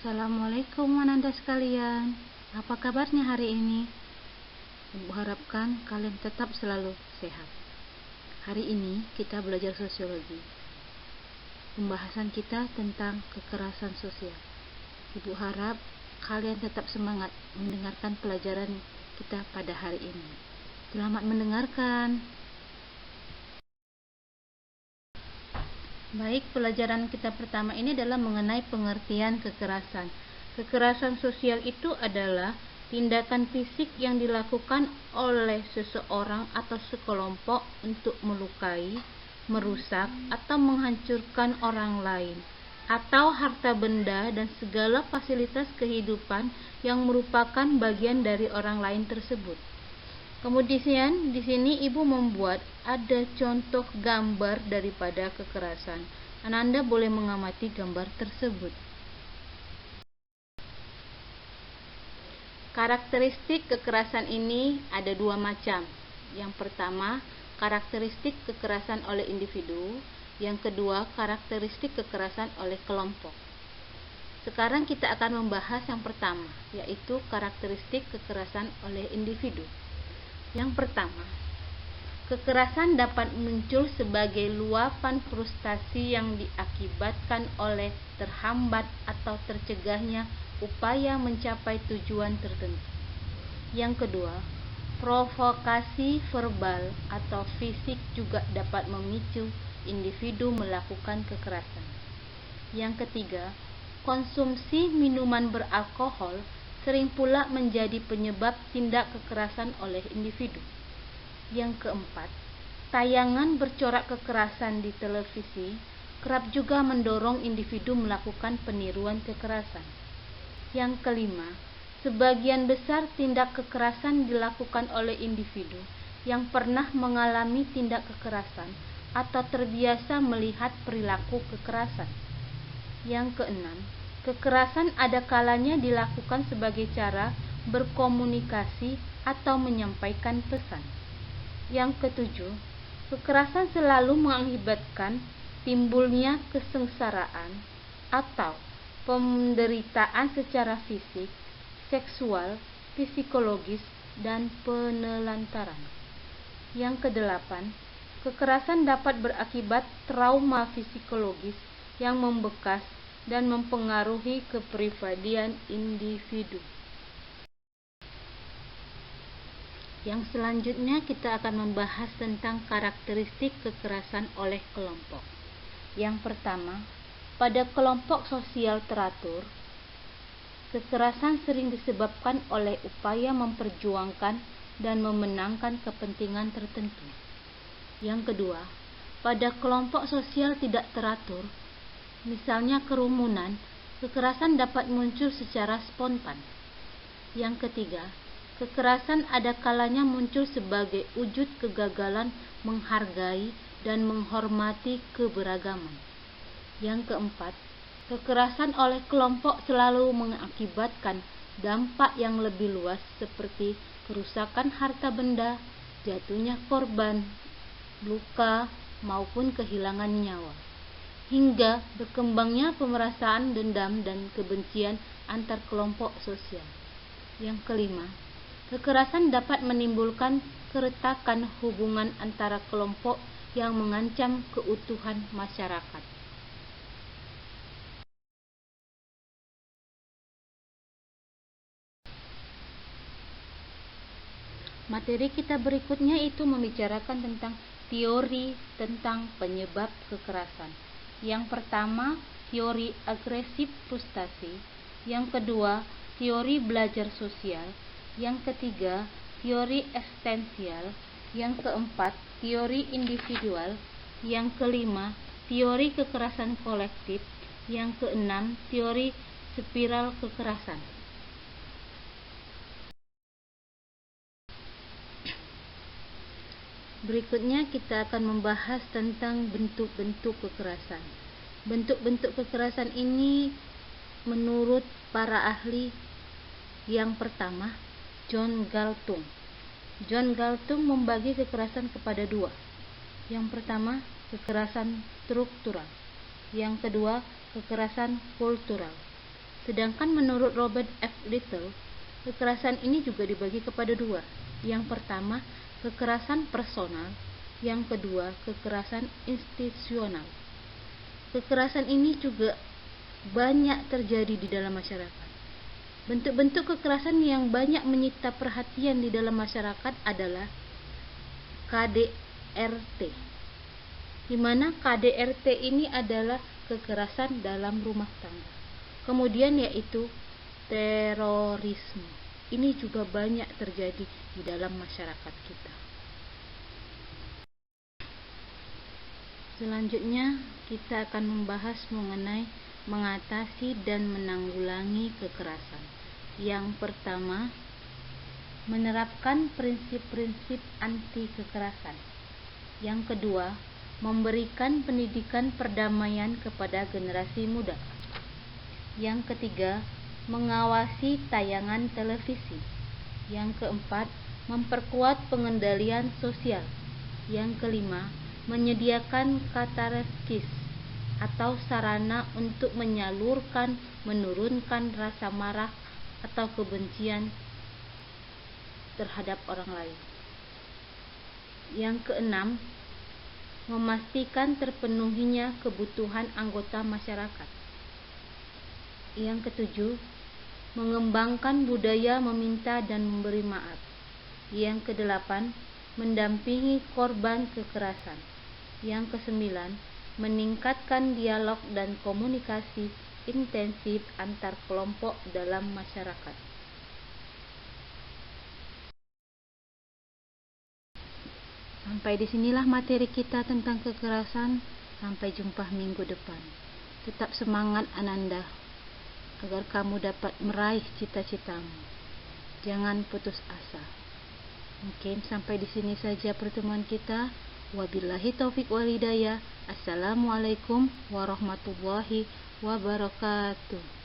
Assalamualaikum ananda sekalian. Apa kabarnya hari ini? Ibu harapkan kalian tetap selalu sehat. Hari ini kita belajar sosiologi. Pembahasan kita tentang kekerasan sosial. Ibu harap kalian tetap semangat mendengarkan pelajaran kita pada hari ini. Selamat mendengarkan. Baik, pelajaran kita pertama ini adalah mengenai pengertian kekerasan. Kekerasan sosial itu adalah tindakan fisik yang dilakukan oleh seseorang atau sekelompok untuk melukai, merusak, atau menghancurkan orang lain, atau harta benda dan segala fasilitas kehidupan yang merupakan bagian dari orang lain tersebut. Kemudian di sini ibu membuat ada contoh gambar daripada kekerasan. Ananda boleh mengamati gambar tersebut. Karakteristik kekerasan ini ada dua macam. Yang pertama, karakteristik kekerasan oleh individu. Yang kedua, karakteristik kekerasan oleh kelompok. Sekarang kita akan membahas yang pertama, yaitu karakteristik kekerasan oleh individu. Yang pertama, kekerasan dapat muncul sebagai luapan frustasi yang diakibatkan oleh terhambat atau tercegahnya upaya mencapai tujuan tertentu. Yang kedua, provokasi verbal atau fisik juga dapat memicu individu melakukan kekerasan. Yang ketiga, konsumsi minuman beralkohol sering pula menjadi penyebab tindak kekerasan oleh individu. Yang keempat, tayangan bercorak kekerasan di televisi kerap juga mendorong individu melakukan peniruan kekerasan. Yang kelima, sebagian besar tindak kekerasan dilakukan oleh individu yang pernah mengalami tindak kekerasan atau terbiasa melihat perilaku kekerasan. Yang keenam, kekerasan ada kalanya dilakukan sebagai cara berkomunikasi atau menyampaikan pesan. Yang ketujuh, kekerasan selalu mengakibatkan timbulnya kesengsaraan atau penderitaan secara fisik, seksual, psikologis, dan penelantaran. Yang kedelapan, kekerasan dapat berakibat trauma psikologis yang membekas dan mempengaruhi kepribadian individu. Yang selanjutnya kita akan membahas tentang karakteristik kekerasan oleh kelompok. Yang pertama, pada kelompok sosial teratur, kekerasan sering disebabkan oleh upaya memperjuangkan dan memenangkan kepentingan tertentu. Yang kedua, pada kelompok sosial tidak teratur, misalnya kerumunan, kekerasan dapat muncul secara spontan. Yang ketiga, kekerasan ada kalanya muncul sebagai wujud kegagalan menghargai dan menghormati keberagaman. Yang keempat, kekerasan oleh kelompok selalu mengakibatkan dampak yang lebih luas seperti kerusakan harta benda, jatuhnya korban, luka, maupun kehilangan nyawa, hingga berkembangnya pemerasaan dendam dan kebencian antar kelompok sosial. Yang kelima, kekerasan dapat menimbulkan keretakan hubungan antara kelompok yang mengancam keutuhan masyarakat. Materi kita berikutnya itu membicarakan tentang teori tentang penyebab kekerasan. Yang pertama, teori agresif frustasi. Yang kedua, teori belajar sosial. Yang ketiga, teori eksistensial. Yang keempat, teori individual. Yang kelima, teori kekerasan kolektif. Yang keenam, teori spiral kekerasan. Berikutnya kita akan membahas tentang bentuk-bentuk kekerasan. Bentuk-bentuk kekerasan ini menurut para ahli, yang pertama, John Galtung. John Galtung membagi kekerasan kepada dua. Yang pertama, kekerasan struktural. Yang kedua, kekerasan kultural. Sedangkan menurut Robert F. Little, kekerasan ini juga dibagi kepada dua. Yang pertama, kekerasan personal. Yang kedua, kekerasan institusional. Kekerasan ini juga banyak terjadi di dalam masyarakat. Bentuk-bentuk kekerasan yang banyak menyita perhatian di dalam masyarakat adalah KDRT, di mana KDRT ini adalah kekerasan dalam rumah tangga. Kemudian yaitu terorisme. Ini juga banyak terjadi di dalam masyarakat kita. Selanjutnya kita akan membahas mengenai mengatasi dan menanggulangi kekerasan. Yang pertama, menerapkan prinsip-prinsip anti kekerasan. Yang kedua, memberikan pendidikan perdamaian kepada generasi muda. Yang ketiga, mengawasi tayangan televisi. Yang keempat, memperkuat pengendalian sosial. Yang kelima, menyediakan katarsis atau sarana untuk menyalurkan, menurunkan rasa marah atau kebencian terhadap orang lain. Yang keenam, memastikan terpenuhinya kebutuhan anggota masyarakat. Yang ketujuh, mengembangkan budaya meminta dan memberi maaf. Yang kedelapan, mendampingi korban kekerasan. Yang kesembilan, meningkatkan dialog dan komunikasi intensif antar kelompok dalam masyarakat. Sampai disinilah materi kita tentang kekerasan. Sampai jumpa minggu depan. Tetap semangat Ananda, agar kamu dapat meraih cita-citamu. Jangan putus asa. Mungkin sampai di sini saja pertemuan kita. Wabillahi taufik wal hidayah. Assalamualaikum warahmatullahi wabarakatuh.